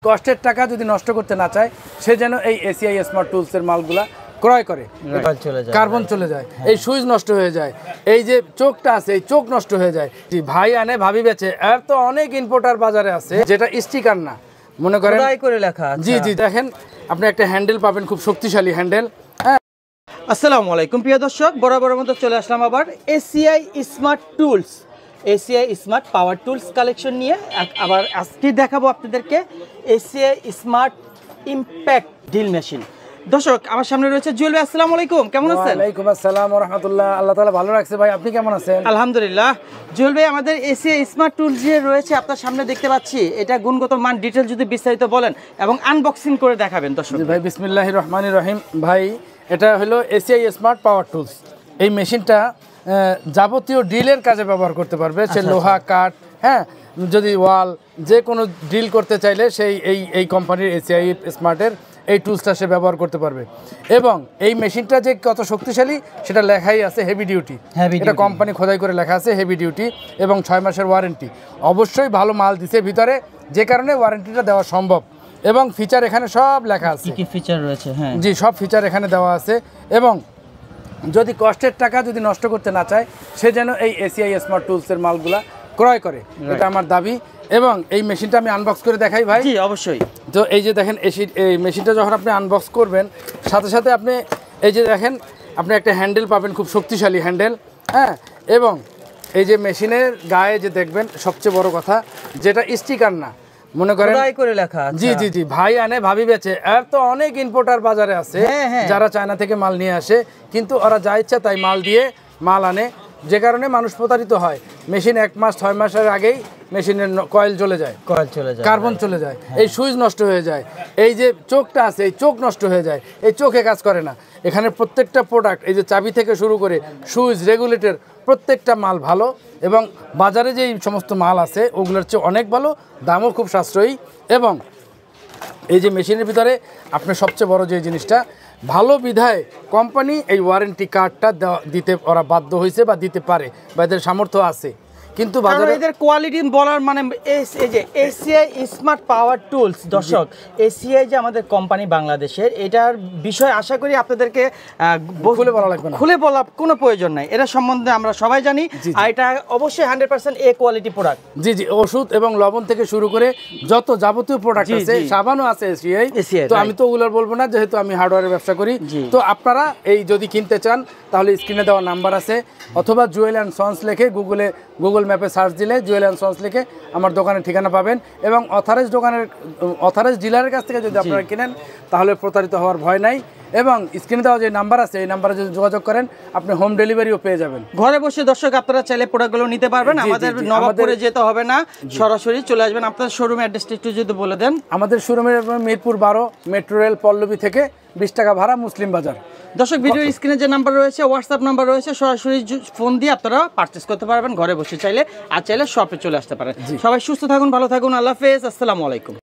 কষ্টের টাকা যদি নষ্ট করতে না চায় সে যেন এই এসিআই স্মার্ট টুলসের মালগুলা ক্রয় করে। কার্বন চলে যায়, এই সুইচ নষ্ট হয়ে যায়, এই যে চোখটা আছে এই চোখ নষ্ট হয়ে যায়। ভাই আনে ভাবি বেচে, এর তো অনেক ইম্পোর্টার বাজারে আছে যেটা স্টিকার না, মনে করেন করে লেখা। জি জি, দেখেন আপনি একটা হ্যান্ডেল পাবেন, খুব শক্তিশালী হ্যান্ডেল। আসসালামু আলাইকুম প্রিয় দর্শক, বরাবরের মতো চলে আসলাম আবার ACI smart tools, ACI smart পাওয়ার টুলস কালেকশন নিয়ে। আবার আজকে দেখাবো আপনাদেরকে ACI smart impact drill machine. দর্শক আমার সামনে রয়েছে জুয়েল ভাই। আসসালামু আলাইকুম, কেমন আছেন? ওয়ালাইকুম আসসালাম ওয়া রাহমাতুল্লাহ। আল্লাহ তাআলা ভালো রাখছে ভাই, আপনি কেমন আছেন? আলহামদুলিল্লাহ। জুয়েল ভাই, আমাদের এসিআই স্মার্ট টুলস যে রয়েছে আপনার সামনে দেখতে পাচ্ছি, এটা গুণগত মান ডিটেল যদি বিস্তারিত বলেন এবং আনবক্সিং করে দেখাবেন দর্শক। ভাই বিসমিল্লাহির রহমানির রহিম। ভাই এটা হলো এসিআই স্মার্ট পাওয়ার টুলস। এই মেশিনটা যাবতীয় ড্রিলের কাজে ব্যবহার করতে পারবে, সে লোহা কাঠ, হ্যাঁ, যদি ওয়াল যে কোনো ড্রিল করতে চাইলে সেই এই কোম্পানির এসিআই স্মার্টের এই টুলসটা সে ব্যবহার করতে পারবে। এবং এই মেশিনটা যে কত শক্তিশালী সেটা লেখাই আছে হেভি ডিউটি, এটা কোম্পানি খোদাই করে লেখা আছে হেভি ডিউটি এবং 6 মাসের ওয়ারেন্টি। অবশ্যই ভালো মাল দিছে ভিতরে, যে কারণে ওয়ারেন্টিটা দেওয়া সম্ভব। এবং ফিচার এখানে সব লেখা আছে, কি ফিচার রয়েছে, হ্যাঁ জি, সব ফিচার এখানে দেওয়া আছে। এবং যদি কষ্টের টাকা যদি নষ্ট করতে না চায় সে যেন এই এসিআই স্মার্ট টুলসের মালগুলা ক্রয় করে, এটা আমার দাবি। এবং এই মেশিনটা আমি আনবক্স করে দেখাই ভাই। জি অবশ্যই। তো এই যে দেখেন এই মেশিনটা যখন আপনি আনবক্স করবেন, সাথে সাথে আপনি এই যে দেখেন আপনি একটা হ্যান্ডেল পাবেন, খুব শক্তিশালী হ্যান্ডেল, হ্যাঁ। এবং এই যে মেশিনের গায়ে যে দেখবেন সবচেয়ে বড় কথা, যেটা স্টিকার না, মনে করেন করে লেখা। জি জি জি, ভাই আনে ভাবি বেচে, এর তো অনেক ইম্পোর্টার বাজারে আছে যারা চায়না থেকে মাল নিয়ে আসে, কিন্তু ওরা যা ইচ্ছা তাই মাল দিয়ে মাল আনে, যে কারণে মানুষ প্রতারিত হয়। মেশিন 1 মাস 6 মাসের আগেই মেশিনের কয়েল চলে যায়, কার্বন চলে যায়, এই সুইচ নষ্ট হয়ে যায়, এই যে চোখটা আছে এই চোখ নষ্ট হয়ে যায়, এই চোখে কাজ করে না। এখানে প্রত্যেকটা প্রোডাক্ট, এই যে চাবি থেকে শুরু করে সুইচ, রেগুলেটর, প্রত্যেকটা মাল ভালো। এবং বাজারে যে সমস্ত মাল আছে ওগুলোর চেয়ে অনেক ভালো, দামও খুব সাশ্রয়ী। এবং এই যে মেশিনের ভিতরে আপনার সবচেয়ে বড় যে জিনিসটা ভালো বিধায় কোম্পানি এই ওয়ারেন্টি কার্ডটা দিতে ওরা বাধ্য হয়েছে বা দিতে পারে বা এদের সামর্থ্য আছে। কিন্তু বাজারে এদের কোয়ালিটি বলার মানে এই যে এসিআই স্মার্ট পাওয়ার টুলস, দর্শক এসিআই যে আমাদের কোম্পানি বাংলাদেশের, এটার বিষয় আশা করি আপনাদেরকে খুলে বলা লাগবে না, খুলে বলা কোনো প্রয়োজন নাই, এটা সম্বন্ধে আমরা সবাই জানি। আর এটা অবশ্যই 100% এ কোয়ালিটি প্রোডাক্ট। জি জি, ওষুধ এবং লবণ থেকে শুরু করে যত যাবতীয় প্রোডাক্ট আছে, সাবানও আছে এসিআই। তো আমি তো ওগুলো বলবো না, যেহেতু আমি হার্ডওয়্যারের ব্যবসা করি। তো আপনারা এই যদি কিনতে চান তাহলে স্ক্রিনে দেওয়া নাম্বার আছে, অথবা জুয়েল অ্যান্ড সন্স লিখে গুগল ম্যাপে সার্চ দিলে জুয়েল অ্যান্ড সন্স লিখে আমার দোকানের ঠিকানা পাবেন। এবং অথরাইজ ডিলারের কাছ থেকে যদি আপনারা কিনেন তাহলে প্রতারিত হওয়ার ভয় নাই। এবং স্ক্রিনে দেওয়া যে নাম্বার আছে এই নাম্বারে যদি যোগাযোগ করেন আপনি হোম ডেলিভারিও পেয়ে যাবেন। ঘরে বসে দর্শক আপনারা চাইলে প্রোডাক্টগুলো নিতে পারবেন। আমাদের নবাবপুরে যেতে হবে না, সরাসরি চলে আসবেন। আপনার শোরুম অ্যাড্রেসটা একটু যদি বলে দেন। আমাদের শোরুমের মিরপুর 12 মেট্রো রেল পল্লবী থেকে 20 টাকা ভাড়া, মুসলিম বাজার। দর্শক ভিডিও স্ক্রিনে যে নাম্বার রয়েছে, হোয়াটসঅ্যাপ নাম্বার রয়েছে, সরাসরি ফোন দিয়ে আপনারা পারচেস করতে পারবেন ঘরে বসে চাইলে, আর চাইলে শপে চলে আসতে পারেন। সবাই সুস্থ থাকুন, ভালো থাকুন, আল্লাহ হাফেজ, আসসালামু আলাইকুম।